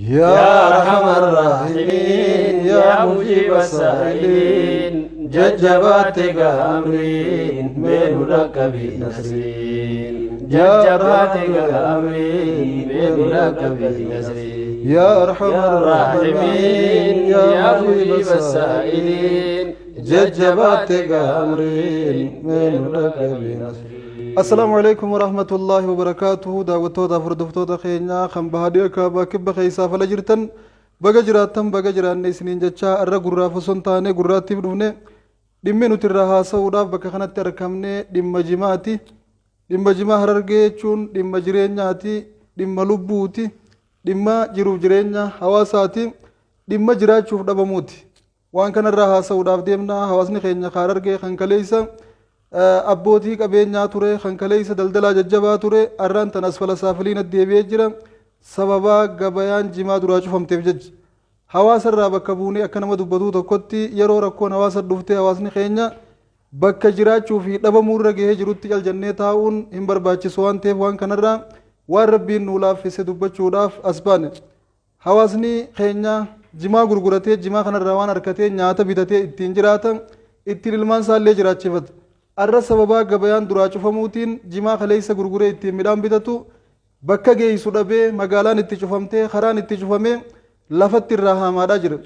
يا أرحم الراحمين يا مجيب السائلين ججباتك أمرين من لك بنسرين ججباتك أمرين من لك بنسرين يا أرحم الراحمين يا مجيب السائلين ججباتك أمرين من لك بنسرين. السلام عليكم ورحمة الله وبركاته. دعوتو فردفتو خينا خم بهاديك باكب خيسا فلجرتن بجراتم بجران سنين جتشا الرا غرا فسنتانه غراتي بدونه دمي نترها سودا بكخنا تركمنه دم جماعتي دم جماع هررجه چون دم جرينياتي دم لبوتي دم جرو جرينيا حواساتي دم جرا شوف دبموتي وان كان الرها سودا دمنا حواسني خينا خاررجه خنكليسا abbootii qabeenyaa ture kan kaleessa daldalaa jajjabaa ture arraan tan asfala saafiliin deebi'ee jira sababaa gabayaan jimaa duraa cufamteef jecha hawaasa irraa bakka buunee akka nama dubbatuu tokkotti yeroo rakkoon hawaasa dhuftee hawaasni keenya bakka jiraachuu fi dhabamuu irra gahee jirutti caljannee taa'uun hin barbaachisu waan ta'eef waan kanarraa waan rabbiin nuu laaffise dubbachuudhaaf as baane hawaasni keenya jimaa gurguratee jimaa kanarraa waan harkatee nyaata bitatee ittiin jiraatan ittiin ilmaan isaallee jiraachifata. arra sababa gabayaan duraa cufamuutiin jimaa kaleessa gurguree ittiin midhaan bitatu bakka geessu dhabee magaalaan itti cufamtee karaan itti cufamee lafatti irraa haamaadhaa jira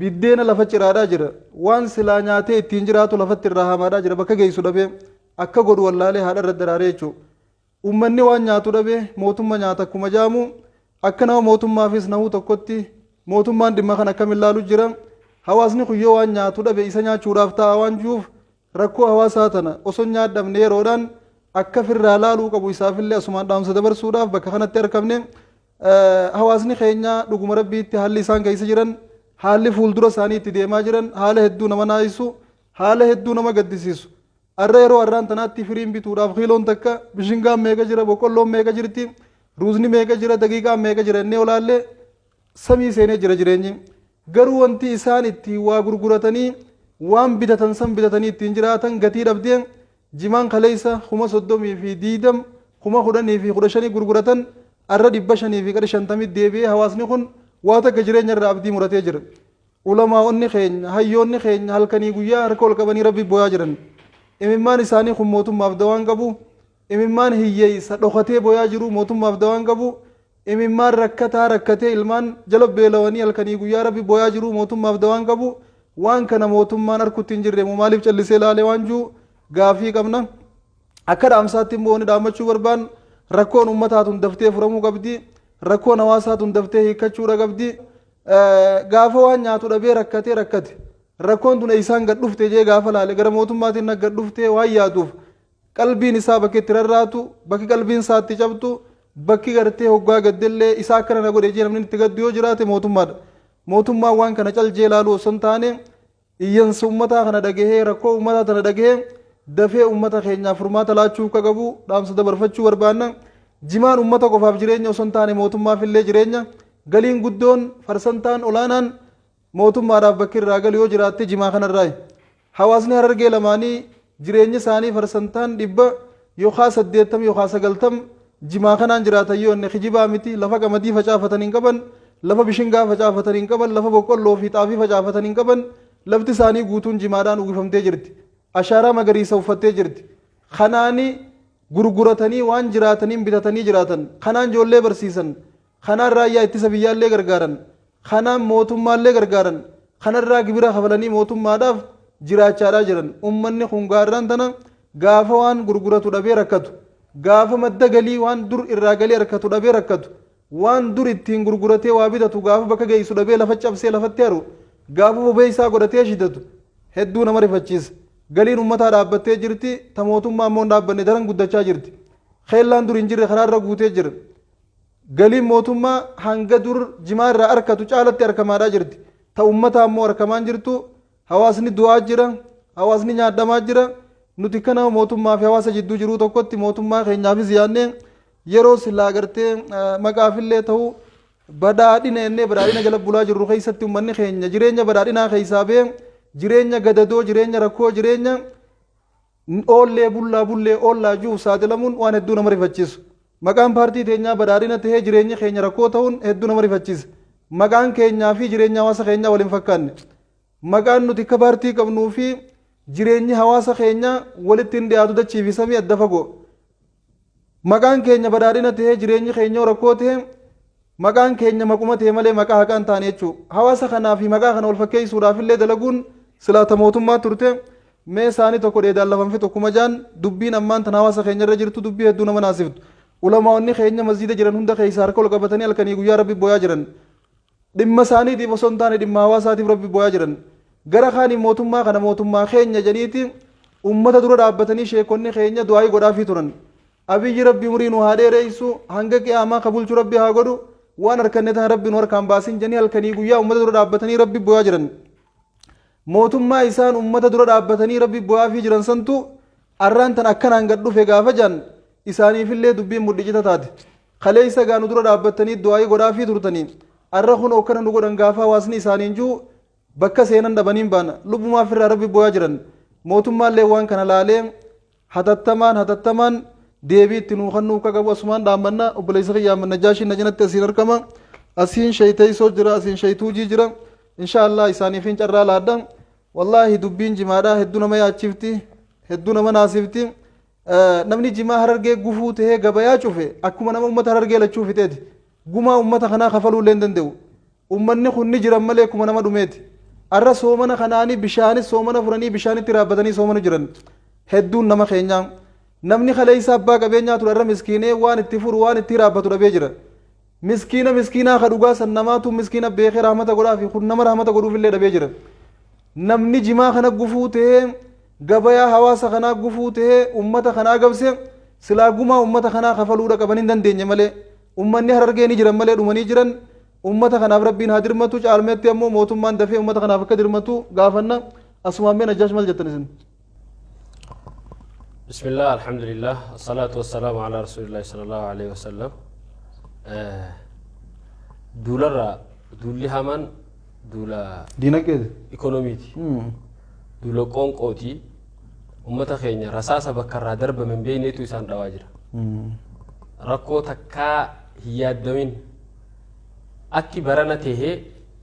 biddeena lafa ciraadhaa jira waan silaa nyaatee ittiin jiraatu lafatti irraa haamaadhaa jira bakka geessu dhabee akka godhu wallaalee haadha irra daraaree jechuudha uummanni waan nyaatu dhabee mootummaa nyaata akkuma jaamu akka nama mootummaafis namuu tokkotti mootummaan dhimma kan akkamiin ilaalu jira hawaasni kuyyoo waan nyaatu dhabee isa nyaachuudhaaf ta'a waan jiruuf rakkoo hawaasaa tana osoo nyaadhamne yeroodhaan akka firraa laaluu qabu isaafillee asumaan dhaamsa dabarsuudhaaf bakka kanatti argamne hawaasni keenya dhuguma rabbiitti haalli isaan keessa jiran haalli fuuldura isaanii itti deemaa jiran haala hedduu nama naayisu haala hedduu nama gaddisiisu arra yeroo arraan tanaatti firiin bituudhaaf kiiloon takka bishingaan meeqa jira boqqolloon meeqa jirti ruuzni meeqa jira daqiiqaan meeqa jira innee olaallee samii seenee jira jireenyi garuu wanti isaan itti waa gurguratanii waan bitatan san bitatanii ittiin jiraatan gatii dhabdeen jimaan kaleessa kuma 30 fi 20 kuma 10 fi 15 gurguratan arra 500 fi 50 deebi'ee hawaasni kun waa takka jireenya irraa abdii muratee jira ulamaa'onni keenya hayyoonni keenya halkanii guyyaa harka ol qabanii rabbi booyaa jiran imimmaan isaanii kun mootummaaf dawaan qabu imimmaan hiyyeessa dhokatee booyaa jiru mootummaaf dawaan qabu imimmaan rakkatee ilmaan jala beelawanii halkanii guyyaa rabbi booyaa jiru mootummaaf dawaan qabu waan kana mootummaan harkutti hin jirre maaliif callisee ilaalee waan jiru gaafii qabna akka dhaamsaatti immoo ni dhaamachuu barbaan rakkoon uummataatuun daftee furamuu qabdi rakkoon hawaasaatuun daftee hiikkachuudha qabdi gaafa waan nyaatu dhabee rakkate rakkoon tun isaan gad dhufte jee gaafa laale gara mootummaatiin gad dhufte waan yaaduuf qalbiin isaa bakki itti rarraatu bakki qalbiin isaa itti cabtu bakki gartee hoggaa gaddellee isaa akkana na godhe jee namni itti gaddu yoo jiraate mootummaadha. mootummaan waan kana calje ilaalu osoo hin taane iyyansa uummataa kana dhagahee rakkoo uummataa tana dhagahee dafee uummata keenyaaf furmaata laachuu akka qabu dhaamsa dabarfachuu barbaanna jimaan uummata qofaaf jireenya osoo hin taane mootummaaf illee jireenya galiin guddoon farsantaan olaanaan mootummaadhaaf bakki irraa galu yoo jiraatte jimaa kanarraa hawaasni harargee lamaanii jireenyi isaanii farsantaan 100 yookaan 80 yookaan 90 jimaa kanaan jiraatan yoo inni kijibaa miti lafa qamadii facaafatanii hin qaban lafa bishingaa facaafatanii hin qaban lafa boqqolloo fi xaafii facaafatanii hin qaban lafti isaanii guutuun jimaadhaan uwwifamtee jirti ashaaraa magariisa uffattee jirti kanaani gurguratanii waan jiraataniin bitatanii jiraatan kanaan ijoollee barsiisan kanaan raayyaa ittisa biyyaallee gargaaran kanaan mootummaallee gargaaran kanarraa gibira kafalanii mootummaadhaaf jiraachaadhaa jiran ummanni kun gaarraan tana gaafa waan gurguratu dhabee rakkatu gaafa madda galii waan dur irraa galii harkatu dhabee rakkatu waan dur ittiin gurguratee waa bitatu gaafa bakka geessu dhabee lafa cabsee lafatti haru gaafa bobee isaa godhatee shidatu hedduu nama rifachiisa galiin uummataa dhaabbattee jirti ta mootummaa immoo dhaabbanne daran guddachaa jirti keellaan dur hin jirre karaarra guutee jira galiin mootummaa hanga dur jimaa irraa harkatu caalatti harkamaadhaa jirti ta uummataa immoo harkamaan jirtu hawaasni du'aa jira hawaasni nyaadhamaa jira nuti kana mootummaa fi hawaasa jidduu jiruu tokkotti mootummaa keenyaafis yaadnee yeroo silaa gartee maqaafillee ta'u badhaadhina ennee badhaadhina jala bulaa jirru keessatti uummanni keenya jireenya badhaadhinaa keessaa bee jireenya gadadoo jireenya rakkoo jireenya oollee bullee oollaa jiru saaxilamuun waan hedduu nama rifachiisu maqaan paartii teenyaa badhaadhina tahee jireenya keenya rakkoo ta'uun hedduu nama rifachiisa maqaan keenyaa fi jireenya hawaasa keenyaa waliin fakkaanne maqaan nuti akka paartii qabnuu fi jireenyi hawaasa keenyaa walitti hin dhiyaatu dachii fi samii adda fagoo maqaan keenya badhaadhina tahee jireenyi keenya rakkoo tahee maqaan keenya maquma tahee malee maqaa haqaan taane jechuudha hawaasa kanaa fi maqaa kana wal fakkeessuudhaaf illee dalaguun silaata mootummaa turte mee isaanii tokko dheedaan lafan tokkuma jaan dubbiin ammaan tan hawaasa keenya irra jirtu dubbii hedduu nama naasiftu ulamaa'onni keenya masjiida jiran hunda keessa harka ol qabatanii halkanii guyyaa rabbi booyaa jiran dhimma isaaniitiif osoo hin taane dhimma hawaasaatiif rabbi booyaa jiran gara kaaniin mootummaa kana mootummaa keenya jedhaniiti ummata dura dhaabbatanii sheekonni keenya du'aayii godhaafii turan abiyyi rabbi umurii nu haa dheereessu hanga qiyaamaa kabulchu rabbi haa godhu waan harkanne tan rabbi nu harkaan baasin jedhanii halkanii guyyaa ummata dura dhaabbatanii rabbi booyaa jiran mootummaa isaan ummata dura dhaabbatanii rabbi booyaafii jiran santu arraan tan akkanaan gad dhufe gaafa jaan isaaniifillee dubbiin mudhijita taate kaleessa gaanu dura dhaabbatanii du'aayii godhaafii turtanii arra kun okkana nu godhan gaafa hawaasni isaaniin juu bakka seenan dhabaniin baana lubbumaaf irraa rabbi booyaa jiran mootummaallee waan kana laalee hatattamaan deebii itti nuu kannuu akka qabu asumaan dhaammannaa obboleessa kiyyaamman najaashiin na jinatti asiin argama asiin shayteessoo jira asiin shaytuujii jira inshaallah isaaniifin carraa laaddan wallaahi dubbiin jimaadhaa hedduu nama yaachifti hedduu nama naasifti namni jimaa harargee gufuu tahee gabayaa cufe akkuma nama ummata harargee lachuu fiteeti gumaa ummata kanaa kafaluu illee hin danda'u ummanni kun ni jiran malee akkuma nama dhumeeti arra soomana kanaanii bishaanis soomana furanii bishaanitti raabbatanii soomanu jiran hedduun nama keenyaa namni kaleessa abbaa qabeenyaa ture arra miskiinee waan itti furu waan itti raabbatu dhabee jira miskiinaa ka dhugaa san namaatu miskiina beekee rahmata godhaa fi kun nama rahmata godhuuf illee dhabee jira namni jimaa kana gufuu tahee gabayaa hawaasa kanaa gufuu tahee ummata kanaa gabse silaa gumaa ummata kanaa kafaluudha qaban hin dandeenye malee ummanni harargee ni jiran malee dhumanii jiran ummata kanaaf rabbiin haa dirmatu caalmeetti ammoo mootummaan dafee ummata kanaaf akka dirmatu gaafanna asumaan mee najaash mal jettan isin بسم الله الحمد لله الصلاة والسلام على رسول الله صلى الله عليه وسلم دولار دولي همان دولا دينا كده إيكونوميتي دولا قون قوتي أمتا خينيا رساسة بكرة درب من بينيتو يسان رواجر ركو تكا هي الدوين أكي برانا تهي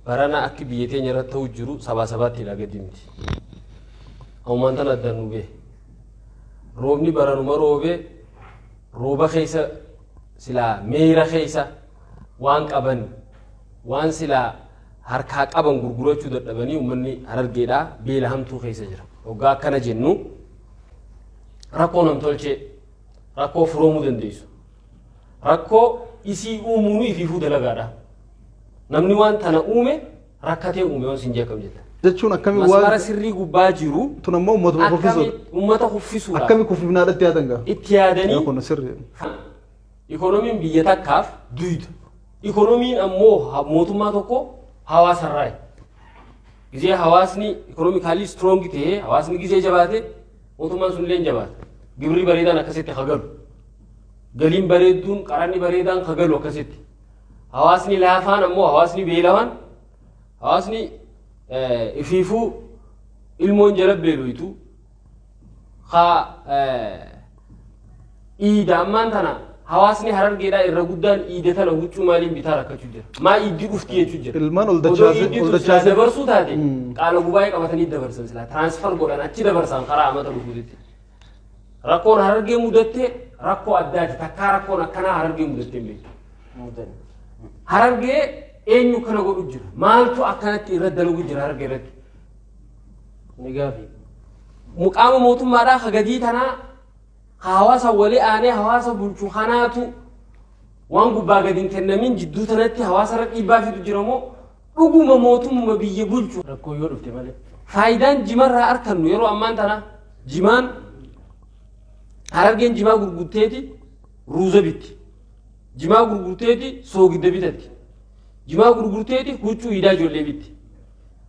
برانا أكي بيتين يرتو جرو سبا سباتي لغا ديمتي أو مانتنا الدنو بيه روبني برانوما روبه روبا خيسا سلا ميرا خيسا وان قبن وان سلا harkaa qaban gurgurachuu dadhabanii uummanni harargeedhaa beela hamtuu keessa jira waggaa akkana jennu rakkoo namtolchee rakkoo furoomuu dandeessu rakkoo isii uumuunu ifiifuu dalagaadha namni waan tana uume rakkatee uume waan sin jeekam jetta jechuun akkami waan masmara sirrii gubbaa jiru tun ammoo uummata kuffisuudha akkami kuffifnaadhatti yaadan gaa itti yaadanii kun sirri ikoonomiin biyya takkaaf duyda ikoonomiin ammoo mootummaa tokko hawaasa irraa gizee hawaasni ikoonomikaalii strong ta'ee hawaasni gizee jabaate mootummaan sun illee jabaata gibirri bareedaan akkasitti hagalu galiin bareedduun qaranni bareedaan hagalu akkasitti hawaasni laafaan ammoo hawaasni beelawaan hawaasni ifiifuu ilmoon jala beeloytu haa iida ammaan tana hawaasni harargeedhaa irra guddaan iide tana huccuu maaliin bitaa rakkachuu jira maa iiddi dhufti jechuu jira ilmaan ol dachaase dabarsuu taate qaala gubaa'ee qabatanii dabarsan silaa tiraансፈር godhan achi dabarsan karaa amata dhufuutti rakkoon harargee mudatte rakkoo addaati takkaa rakkoon akkanaa harargee mudatte hin beeku harargee eenyu kana godhu jira maaltu akkanatti irra dalagu jira harargee irratti ni gaafi muqaama mootummaadhaa hagadii tanaa hawaasa wali aanee hawaasa bulchu kanaatu waan gubbaa gadiin kennamin jidduu tanatti hawaasa irra dhiibbaa fidu jiramoo dhuguma mootummaa biyya bulchu rakkoo yoo dhufte malee faayidaan jimarraa argannu yeroo ammaan tana jimaan harargeen jimaa gurgurteeti ruuza bitti jimaa gurgurteeti soogidda bitatti jimaa gurgurteeti huccuu hidhaa ijoollee bitti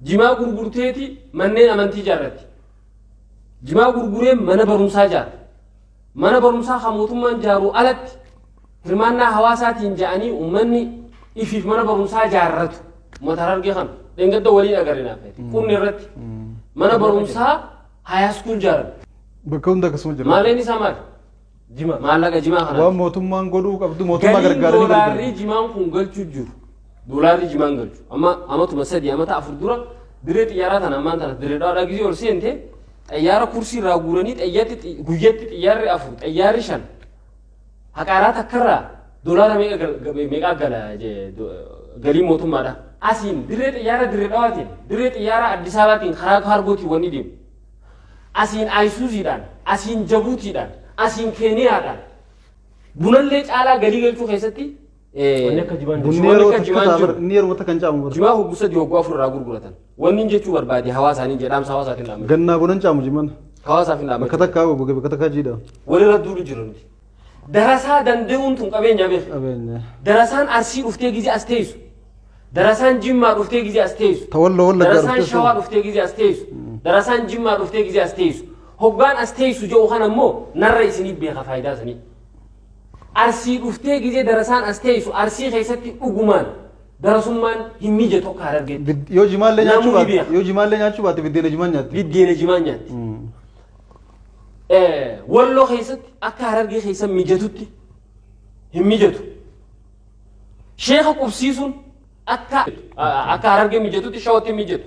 jimaa gurgurteeti manneen amantii ijaarratti jimaa gurguree mana barumsaa ijaarra mana barumsaa kan mootummaan ijaaruu alatti hirmaannaa hawaasaatiin ja'anii uummanni ifiif mana barumsaa ijaarratu uummata harargee kan dheengadda waliin agarinaaf qunni irratti mana barumsaa haayaa iskuul ijaaran bakka hunda akkasuma jira maaleen isaa maali jima maallaqa jimaa kana waan mootummaan godhuu qabdu mootummaa galiin gargaaranii doolaarri jimaan kun galchuu jiru doolaarri jimaan galchu amma amatuma sadii amata afur dura diree xiyyaaraa tana ammaan tana diree dhaadhaa gisee ol seente xiyyaara kursii irraa guuranii guyyatti xiyyaarri afur xiyyaarri shan haqaaraa takkarraa doolaara meeqa gala galiin mootummaadha asiin diree xiyyaara diree dhawaatiin diree xiyyaara Addis Ababaatiin karaa kaargootiin wanni deemu asiin Ayisuuziidhaan asiin Jabuutiidhaan asiin Keeniyaadhaan bunallee caalaa galii galchuu keessatti wanni akka jimaan bunni yeroo takka kan caamu jimaa hoggusa diyoggoo afur irraa gurguratan wanni jechuu barbaade hawaasaanii jedhaamsa hawaasaatiin dhaamate gannaa bunan caamu jiman hawaasaaf hin dhaamate bakka takkaa goge bakka takkaa jiidha walirra duulu jiru darasaa danda'uun tun qabeenya beeku qabeenya darasaan Arsii dhuftee gizee as teessu darasaan Jimmaa dhuftee gizee as teessu tawalloo walla darasaan Shawaa dhuftee gizee as teessu darasaan Jimmaa dhuftee gizee as teessu hoggaan as teessu jedhu kana immoo narra isiniif beeka faayidaa isanii Arsii dhuftee gizee darasaan as teessu Arsii keessatti dhugumaan darasummaan hin mijatu akka Harargeetti yoo jimaallee nyaachuu baate biddeena jimaan nyaatti biddeena jimaan nyaatti walloo keessatti akka Harargee keessa mijatutti hin mijatu sheeka qubsiisuun akka Harargee mijatutti Shawatti mijatu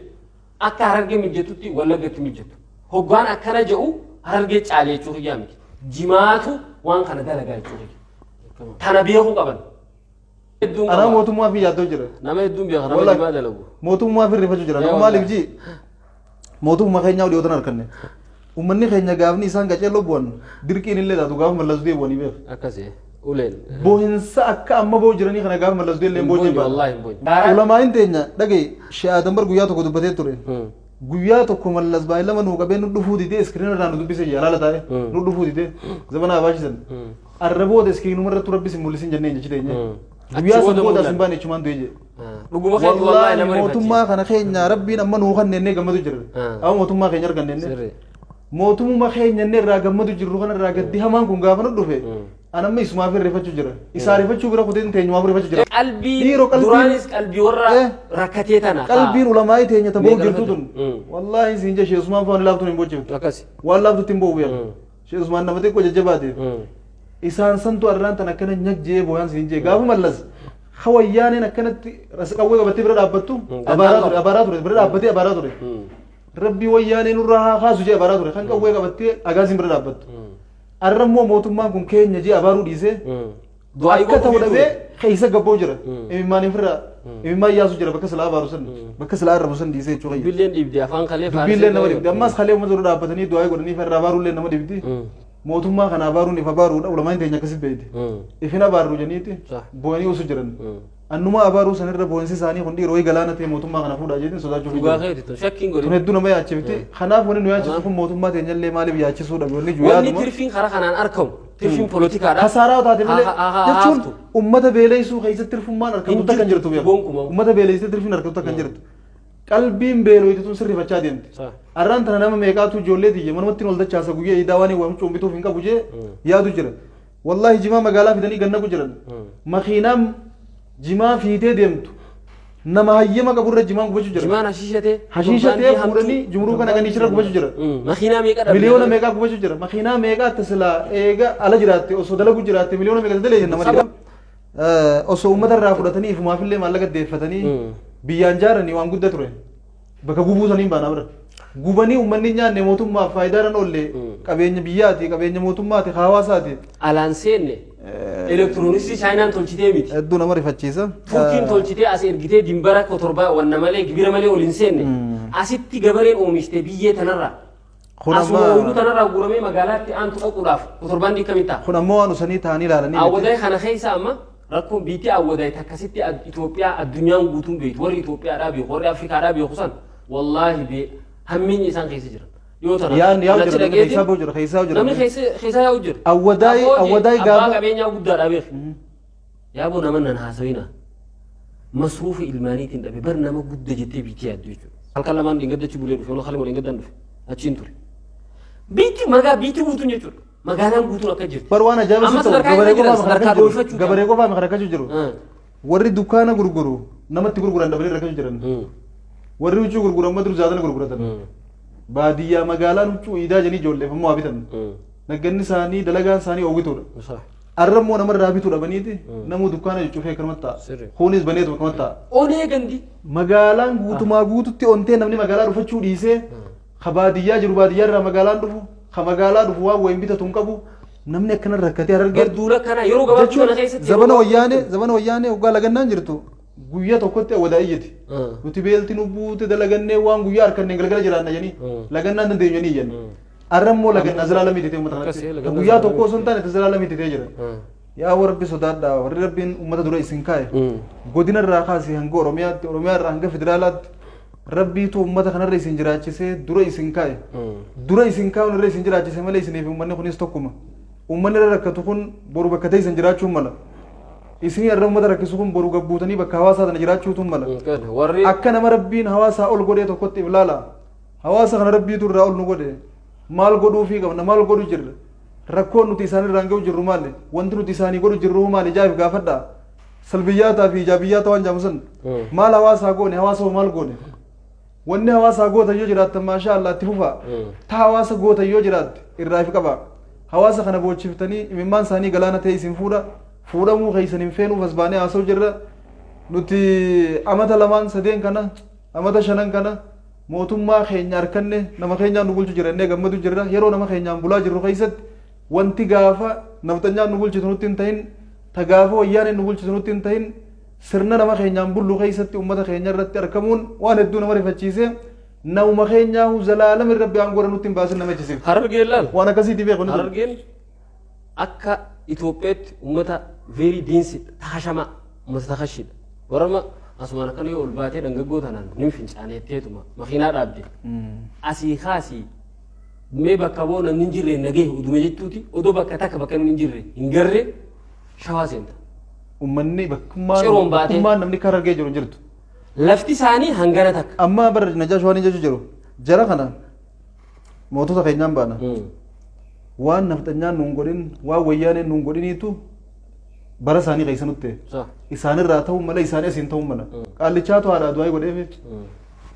akka Harargee mijatutti Wallaggatti mijatu hoggaan akkana jedhu Harargee caalee jechuu hiyyaa miti jimaatu waan kana dalagaa jechuu tana beekuu qaban ana mootummaa fi yaaddoo jira nama hedduun beeka nama jimaa dalagu mootummaa fi rifachuu jira nama maaliif ji mootummaa keenyaa dhiyootan harkanne ummanni keenya gaafni isaan qaceelloo bu'an dirqiin illee taatu gaafa mallasuu deebi'anii beeku akkasii uleen boohinsa akka amma boo jiranii kana gaafa mallasuu deebi'anii boojii ba'a ulamaa hin teenya dhagee shi'aatan bar guyyaa tokko dubbatee ture guyyaa tokko mallas baay'ee lama nuu qabee nu dhufuu didee iskiriina irraa nu dubbise jaalala taa'e nu dhufuu didee zabana abaashisan arrabooda iskiriinuma irratti rabbis hin mul'isin jenneen jechi teenya guyyaa san booda asin baane ichumaan du'e jedhe wallaahi mootummaa kana keenya rabbiin amma nuu kanneen gammadu jira amma mootummaa keenya arganneen mootummaa keenya irraa gammadu jirru kana irraa gaddi hamaan kun gaafa nu dhufe anamma isumaaf irreeffachuu jira isaa irreeffachuu bira kuteen teenyumaaf irreeffachuu jira qalbii duraanis qalbii warra rakkatee tana qalbiin ulamaa teenya taboo jirtu tun wallaahi siin je shee usmaan faani laaftuun hin boojjiftu akkasi waan laaftutti hin boobu yaa shee usmaan nama xiqqoo jajjabaateef isaan santu arraan tan akkana nyajjee booyaan siin jee gaafa mallas hawayyaaneen akkanatti qawwee qabattee bira dhaabbattu abaaraa ture bira dhaabbatee abaaraa ture rabbii wayyaanee nurraa haasu jee abaaraa ture kan qawwee qabattee agaasiin bira dhaabbattu arrammoo mootummaan kun keenya jee abaaruu dhiisee akka ta'u dhabee keessa gabboo jira imimmaaniif irraa imimmaan yaasu jira bakka silaa abaaru san bakka silaa arrabu san dhiisee jechuudha dubbiilleen dhiibdi afaan kalee dubbiilleen nama dhibdi ammas kalee uummata dura dhaabbatanii du'aa godhanii irraa abaaruullee nama dhibdi mootummaa kana abaaruun if abaaruudha ulamaan teenya akkasitti beekti ifin abaarru jeniiti boo'anii osoo jiran annuma abaaruu sanirra boo'insi isaanii kun dhiiroo galaana ta'e mootummaa kana fuudhaa jeetiin sodaachuu dhugaa keetti shakkiin godhin tun hedduu nama yaachifti kanaaf wani nu yaachisu kun mootummaa teenya illee maaliif yaachisuudha wanni juu yaaduma wanni tirfiin karaa kanaan argamu tirfiin poolitikaadha kasaaraa taate malee jechuun ummata beeleessuu keessatti tirfummaan argamu takkan jirtu ummata beeleessee tirfiin argamu takkan jirtu qalbiin beelooyte tun sirrifachaa deemti arraan tana nama meeqaatu ijoollee tiyye manumatti ol dachaasa guyyaa idaa waan waan cuumbituuf hin qabu jee yaadu jira wallaahi jimaa magaalaa fidanii ganna ku jiran makiinaan jimaa fiitee deemtu nama hayyama qaburra jimaan gubachuu jira jimaan hashiishatee fuudhanii jumruu kana ganichirra gubachuu jira makiinaa meeqa dhabee miliyoona meeqaa gubachuu jira makiinaa meeqaa tasilaa eega ala jiraatte osoo dalagu jiraatte miliyoona meeqa dalee nama dhiba osoo uummata irraa fudhatanii ifumaafillee maallaqa deeffatanii biyyaan jaaranii waan guddaa ture bakka gubuu saniin baanaa bira gubanii uummanni nyaanne mootummaaf faayidaadhaan oolle qabeenya biyyaati qabeenya mootummaati hawaasaati alaan seenne elektirooniksii chaayinaan tolchitee miti hedduu nama rifachiisa turkiin tolchitee as ergitee dimbara kotorba wanna malee gibira malee ol hin seenne asitti gabareen oomishte biyyee tanarraa asuma ooluu tanarraa guuramee magaalaatti aantu dhaquudhaaf kotorbaan dhiikkamitta kun ammoo waan usanii ta'anii ilaalanii awwadee kana keessa amma rakkoon biitti awwadee takkasitti Itoophiyaa addunyaan guutuun beektu warri Itoophiyaadhaa beeku warri Afrikaadhaa beeku san wallaahi bee hammiin isaan keessa jiran yoo tana yaan yaa jira keessa boo jira namni keessa yaa jira awwadaay gaafa qabeenyaa guddaadhaa beeku yaa boo nama nan haasawina masruufi ilmaaniitiin dhabe bar nama gudda jettee biitti yaaddu jechuudha halkan lamaan dhingadachi bulee dhufe wala kalima dhingadan dhufe achiin ture biitti guutuun jechuudha magaalaan guutuun akka jirti bar waan ajaa'ibsiisu gabaree qofaa maka rakkachuu jiru warri dukkaana gurguru namatti gurguran dabalee rakkachuu jiran warri huccuu gurguran madur zaadana gurguratan baadiyyaa magaalaan huccuu iidaa janii ijoolleef ammoo bitan nagganni isaanii dalagaan isaanii oowwituudha. صح Arrammoo namarraa bituudha baniiti namuu dukkaana cufee kanumatti Sirri. ta'a. Kunis baneetu kanumatti ta'a. اوني غندي Magaalaan guutumaa guututti ontee namni magaalaa dhufachuu dhiisee ka baadiyyaa jiru baadiyyaa irraa magaalaan dhufu ka magaalaa dhufu waan wayin bitatu hin qabu namni akkana rakkatee harargee غدولا كان يرو غبا jechuun انا كيست zabana wayyaanee waggaa lagannaan jirtu guyyaa tokkotti wada'iyyati. Nuti beelti nu buute dalagannee waan guyyaa harkannee galgala jiraanna jennii lagannaan dandeenyu ni jenni. Arrammoo lagannaa zalaalamii titee uummata kanatti Akkasii lagannaa guyyaa tokko osoo hin taane zalaalamii titee jira. Yaa warri sodaadhaa warri rabbiin uummata dura isin kaa'e godina irraa kaasee hanga Oromiyaatti Oromiyaa irraa hanga federaalaatti rabbiitu uummata kanarra isin jiraachisee dura isin kaa'e dura isin kaa'uun irra isin jiraachise malee isiniif uummanni kunis tokkuma. Uummanni irra rakkatu kun boru bakka ta'e isin jiraachuun mala. Isin irra uummata rakkisu kun boru gabbuutanii bakka hawaasaa sana jiraachuutu mala. وري Akka nama rabbiin hawaasaa ol godhee tokkotti ilaala. Hawaasa kana rabbiitu irraa ol nu godhe. Maal godhuufii qabna maal godhu jirra. Rakkoon nuti isaanirraan gahu jirru maali? Wanti nuti isaanii godhu jirru maali? Ijaafi gaafadha. Salbiyyaataa fi ijaabiyyaata waan jaamusan. Maal hawaasaa goone hawaasa maal goone? Wanni hawaasaa goota yoo jiraattan maashaa Allah itti fufa. Ta hawaasa goota yoo jiraatte irraa fi qaba. Hawaasa kana boochiftanii imimmaan isaanii galaana ta'e isin fuudha. Fuudhamuu keessan hin feenuuf as baanee haasa'u jirra. Nuti amata lamaan sadeen kana amata shanan kana mootummaa keenya harkanne nama keenyaan nu bulchu jira innee gammadu jirra. Yeroo nama keenyaan bulaa jirru keessatti wanti gaafa nafxanyaan nu bulchitu nutti hin ta'in ta gaafa wayyaaneen nu bulchitu nutti hin ta'in sirna nama keenyaan bullu keessatti uummata keenya irratti argamuun waan hedduu nama rifachiisee nauma keenyaa zalaalama rabbi aangoo nutti hin baasin nama jisiif. harargeellaan Waan akkasiiti beeku ni harargeen akka Itoophiyaatti uummata veerii diinsi taashama uummata takashidha warama asumaan akkana yoo ol baatee dangaggoo tanaan nin fincaaneetteetuma makiinaa dhaabde asii kaasii mee bakka boo namni hin jirre nagee udume jechuuti odoo bakka takka bakka namni hin jirre hin garre shawaa seenta Uummanni Ciroon baatee. bakkummaan namni kan argee jiru jirtu. lafti isaanii hangana takka Amma bara najaash waan hin jechuu jiru. Jara kana mootota keenyaan baana. Waan nafxanyaan nuun godhin waan wayyaaneen nuun godhiniitu bara isaanii keessa nutti. صح Isaanirraa ta'uu mala isaanii asiin ta'uu mala. Qaallichaatu haadha du'aa godheef.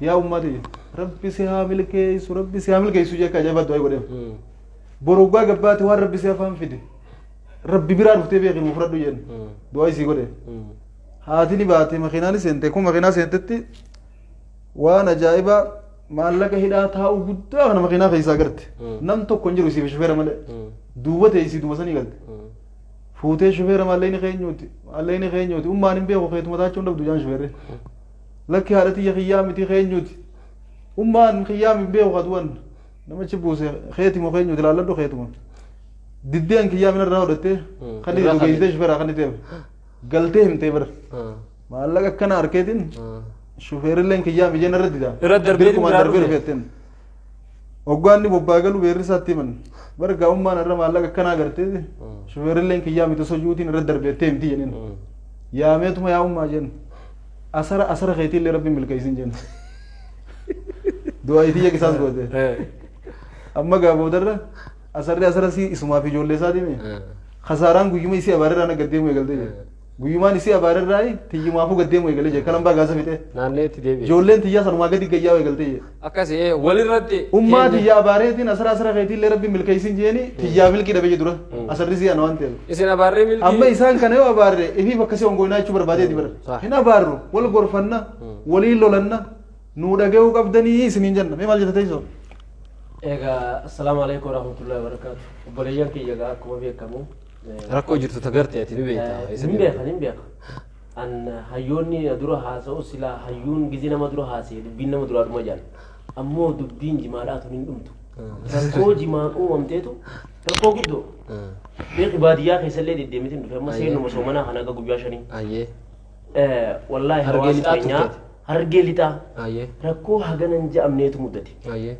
Yaa ummati rabbi si haa milkeessu rabbi si haa milkeessu jee akka ajaa'iba du'aa godheef. Boroggaa gabbaate waan rabbi si afaan fide. Rabbi biraa dhuftee beekin mu fudhadhu jeen. Du'aa isii godhe. Haati ni baate makiinaan seente kun makiinaa seentetti waan ajaa'ibaa maallaqa hidhaa taa'u guddaa kana makiinaa keessaa garte. Nam tokko hin jiru isiif shufeera malee. Duuba ta'e isii duuba sanii galte. Fuutee shufeera maalleeni keenyuuti maalleeni keenyuuti ummaan hin beeku keetuma taachuun dhabdu jaan shufeerre. Lakki haadha tiyya kiyyaa miti keenyuuti. Ummaan kiyyaa hin beeku kaduwan namichi buuse keetuma keenyuuti laalladhu keetuma. Diddeen kiyyaa minarraa hodhattee kan itti geessitee shufeeraa kan itti galtee himtee bira. Maallaqa akkana harkeetiin shufeerilleen kiyyaa mijeen irratti dha. Irratti darbee Dirqumaan biraa darbee dhufe. dhufeetteen. Hoggaanni bobbaa galu beerri isaatti himan. Bara gaa'ummaan irra maallaqa akkanaa agartee shufeerilleen kiyyaa miti sojuutiin irratti darbeettee himti jeniin. Yaameetuma yaa'ummaa jennu. Asara keetiillee rabbiin milkeessin jennu. Du'aa itiyya kisaas goote. Amma gaaboodarra asarri asara si isumaaf ijoollee isaa deeme. Kasaaraan guyyuma isii abaararraa na gaddeemu eegaltee jedhe. Guyyumaan isii abaararraa tiyyimaafuu gaddeemu eegalee jedhe kanan baa gaasa fixee. naanneetti deebi'e Ijoolleen tiyyaa sanumaa gadi gayyaa eegaltee jedhe. akkasii walirratti Ummaa tiyyaa abaareetiin asara keetiillee rabbi milkeessin jeeni tiyyaa milkii dhabe jedhura. Asarri si ana waan ta'eef. isin abaarree milkii Amma isaan kana yoo abaarre ifiif akkasii hongoynaa jechuu barbaadeeti bara. Sahi. Hin abaarru wal gorfanna waliin lolanna nuu dhaga'uu qabdanii isiniin jenna. Mee maal jetta teessoo? Egaa assalaamu alaikum warahmatullahi wabarakatuh. Obboleeyyan kiyya egaa akkuma beekamu rakkoo jirtu tagartee ati ni beektaa hin beeka. An hayyoonni dura haasa'u silaa hayyuun gizi nama dura haasa'e dubbiin nama duraa dhuma jaan. Ammoo dubbiin jimaadhaatu hin dhumtu. Rakkoo jimaan uumamteetu rakkoo guddoo. Beeki baadiyyaa keessallee deddeemitiin dhufe amma seenuma soomanaa kan akka guyyaa shanii. ayyee Wallaahi Hargee hawaasni lixaa keenyaa turteeti. hargee lixaa ayyee rakkoo haganan je'amneetu mudate. ayyee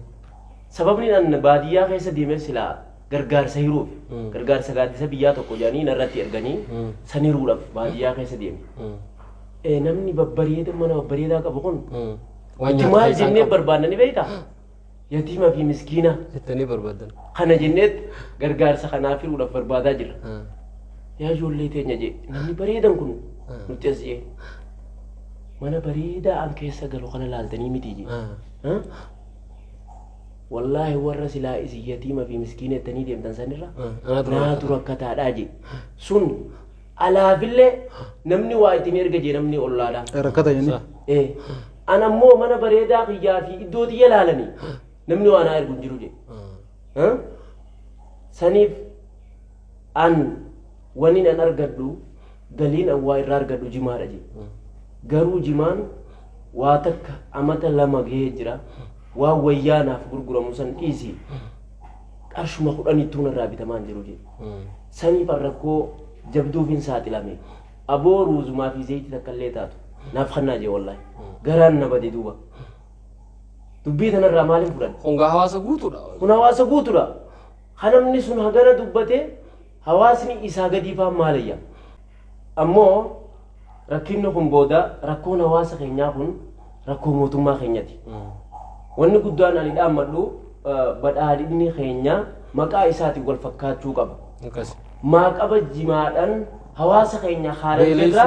Sababni an baadiyyaa keessa deemee silaa gargaarsa hiruuf gargaarsa gaaddisa biyyaa tokko jedhanii narratti erganii san hiruudhaaf baadiyyaa keessa deeme. Namni babbareeda mana babbareedaa qabu kun itti maal jennee barbaadna ni beektaa? Yatiimaa fi miskiina jettanii barbaadan kana jenneet gargaarsa kanaaf hiruudhaaf barbaadaa jira. Yaa ijoollee teenya jee namni bareedan kun nuti as jee mana bareedaa an keessa galu kana laaltanii miti jee. والله ورا سلا إسي يتيمة في مسكينة تنيدي أمتن سنرة أنا ناتو ركتا داجي سن على بالله نمني وايتني رجع نمني الله لا ركض يعني إيه أنا مو منا بريدا خيا في دودي يلالني نمني وانا أرجو جروجي ها سنيف أن ونين أنا أرجدو قلين أو واير أرجدو جمار أجي قرو جمان واتك أمتا لما جيجرا وويانا في غرغرة مسن إيزي أرش ما قراني تونا رابي تمان جروجي سنيف الركو جبدو فين ساعة لامي أبو روز ما في زيت تكليتاتو نافخنا جي والله غران نبدي دوبا دبيت أنا الرمال فرد خونغا هواسا غوتورا هنا هواسا غوتورا خنمني سن هغرا دبته هواسني إساغا ديفا ماليا أمو ركينو كن بودا ركون هواسا خينيا كن ركو موتوما خينياتي wanni guddaan ani dhaammadhu badhaadhinni keenya maqaa isaati wal fakkaachuu qaba maa qaba jimaadhaan hawaasa keenya haalatirra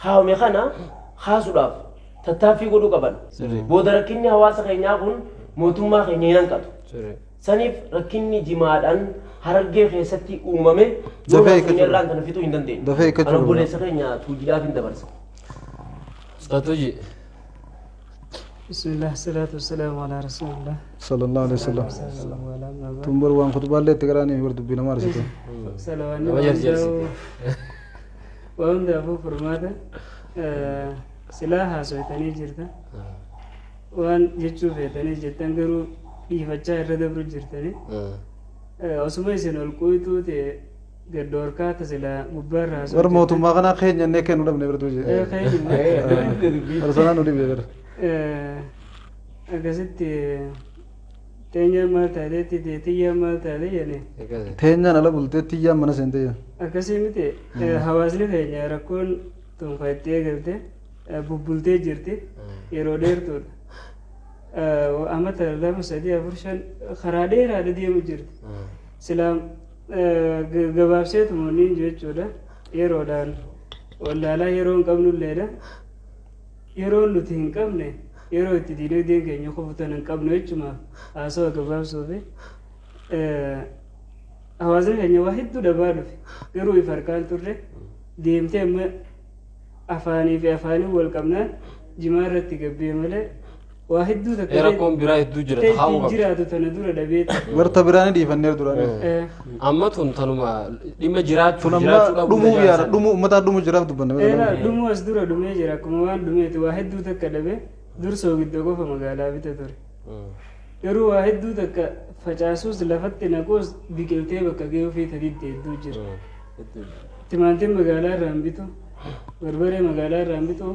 haawame kana haasuudhaaf tattaaffii godhuu qaban booda rakkinni hawaasa keenyaa kun mootummaa keenya hin hanqatu saniif rakkinni jimaadhaan harargee keessatti uumame irraan kana fixuu hin dandeenye ana obboleessa keenya tuujiidhaaf hin dabarsa Statuji بسم الله الصلاة والسلام على رسول الله صلى الله عليه وسلم تنبر وان خطبة اللي تقراني ورد بنا مارسته سلام جلسي. وان دافو فرماده سلاها سويتني جرتا وان جتشو فيتني جتن غرو يفجا الردبر جرتني osuma isin ol qoytuu ta'e gaddoorkaa tasila gubbaarraa ور موت ما غنا خين يعني كان ولا من برد وجه رسولنا نودي بير akkasitti teenya maal taateetti teetiyyaa maal taate jedhani تهنا نلا بولتة تيجا من سنتي akkasii miti hawaasni keenya rakkoon tunfaattee galte bubbultee jirti yeroo dheertuudha amata lama sadii afur shan karaa dheeraadha deemu jirti silaa gabaabsee tumoonni jechuudha yeroodhaan wallaalaa yeroo hin qabnulleedha yeroo nuti hin qabne yeroo itti diinagdeen keenya qofutan hin qabnu jechumaaf haasawa gabaabsuufi hawaasni keenya waa hedduu dhabaa dhufe garuu if harkaan turre deemtee amma afaanii fi afaanii wal qabnaan jimaa irratti gabbee malee waa hedduu takka rakkoon biraa hedduu jira taa'uu qaba jiraatu tana dura dhabeeti ورتا براني دي فنير دوراني amma tun tanuma dhimma jiraachuu تنما jiraachuu دمو يا دمو متى دمو جراب تبنا dhumuu as dura dhumee jira akkuma waan dhumeeti waa hedduu takka dhabe dursoo giddoo qofa magaalaa bita ture garuu waa hedduu takka facaasuus lafatti naquus biqiltee bakka ga'ee ofii tadiitti hedduu jira timaantiin magaalaa irraan bitu barbaree magaalaa irraan bitu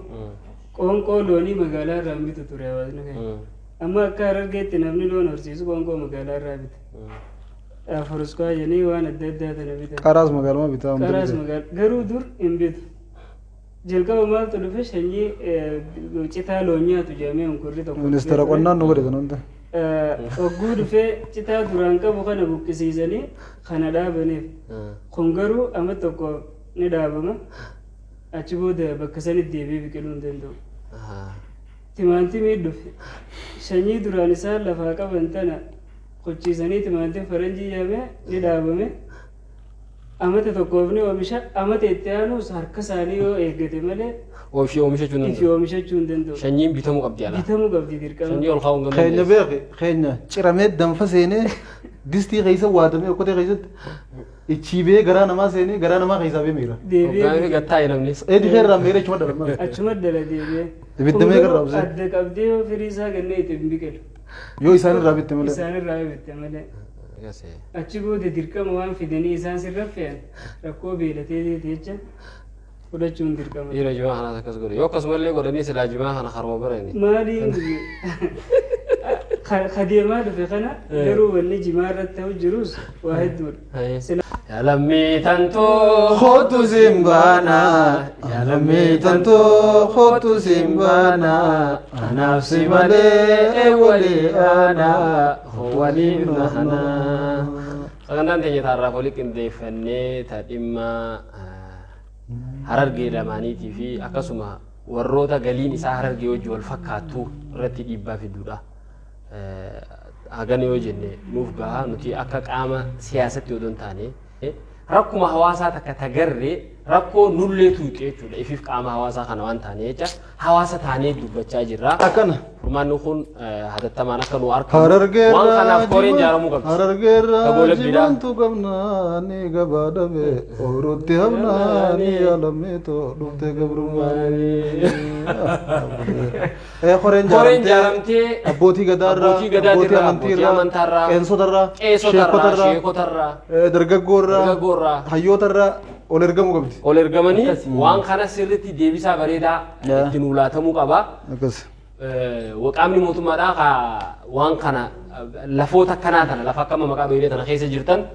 qoonqoo loonii magaalaa irraan bitu ture hawaasni keenya amma akka harargeetti namni loon horsiisu qoonqoo magaalaa irraa bite furuskaa jenii waan adda addaa tana bita قراص مقال ما بيتام karaas magaalaa garuu dur hin bitu jalqaba maaltu dhufe sanyii citaa loon nyaatu jedhamee hunkurri tokko ministeera qonnaan nu godhe kan hunda hogguu dhufee citaa duraan qabu kana buqqisiisanii kana dhaabaniif kun garuu amma tokko ni dhaabama achi booda bakka sanitti deebi'ee biqiluu hin danda'u timaantimii dhufe sanyii duraan isaan lafaa qaban tana qochiisanii timaantiin faranjii yaamee ni dhaabame amata tokkoof ni oomisha amata itti aanus harka isaanii yoo eeggate malee oomishachuu ifi oomishachuu hin danda'u sanyiin bitamuu qabdi ala bitamuu qabdi dirqama sanyii ol kaa'uu hin خينا dandeenye بيخ خينا شرمت دم فسينه دستي خيسة وادمي وكده خيسة اتشيبه غرانا ما سينه غرانا ما خيسة بميرا deebi'ee hoggaamii gattaa namnis ايدي خير راميرة شو مدرب achuma dala deebi'ee Ibiddamee Kun garuu garraabse. adda qabdee yoo firii isaa gannee itti hin biqilu يو إسان رابط تملا isaanirraa bitte malee achi booda dirqama waan fidanii isaan sirra fe'an rakkoo beelatee jecha fudhachuun dirqama dhiira jimaa kanaas akkas godhe yoo akkasumallee godhanii silaa jimaa kana harma barani maaliin kadeemaa dhufe kana garuu wanni jimaa irratti ta'u jirus waa hedduudha yaa lammii tantoo خوتو زمبانا يا لمي تنتو خوتو زمبانا أنا في مالي ولي أنا هو لي نهنا sagantaan teenya taarraa olii qindeeffannee dhimma harargee lamaaniitii fi akkasuma warroota galiin isaa harargee wajji wal fakkaattu irratti dhiibbaa fiduudha. hagan yoo jenne nuuf gahaa nuti akka qaama siyaasatti yoo taane rakkuma hawaasaa takka tagarree rakkoo nullee tuuqee jechuudha ifiif qaama hawaasaa kana waan taane jecha hawaasa taanee dubbachaa jirra. Akkana. Furmaanni kun hatattamaan akka nu argamu waan kanaaf koreen ijaaramuu qabdi. Harargeerraa jibantu qabnaa ni gabaa dhabe oruutti habnaa ni alameetoo dhuftee gabrummaanii. Koreen ijaaramtee abbootii gadaarraa abbootii amantiirraa qeensotarraa sheekotarraa dargaggoorraa hayyootarraa ol ergamuu qabdi. Ol ergamanii waan kana sirriitti deebisaa bareedaa itti nuu laatamuu qaba. Qaamni mootummaadhaa waan kana lafoota akkanaa tana lafa akkama maqaa dhoylee tana keessa jirtan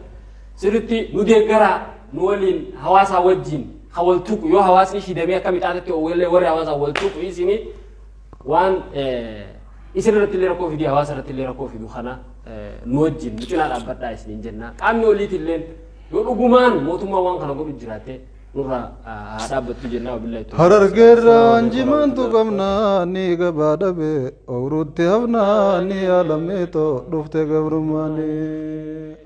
sirriitti nu deeggaraa nu waliin hawaasaa wajjin wal tuqu yoo hawaasni hidhamee akka midhaatatti warri hawaasaa wal tuqu isini waan isin irratti illee rakkoo fidii hawaasa irratti illee rakkoo fidu kana nu wajjin nu cinaa dhaabbadhaa isiniin jenna. Qaamni oliiti illee yoo dhugumaan mootummaa waan kana godhu jiraatte nurra dhaabbattu jennaa wabillahi ta'ala. Harargeerraa wanjimantu qabnaa ni gabaa dhabe oruutti habnaa ni alameetoo dhuftee gabrummaanii.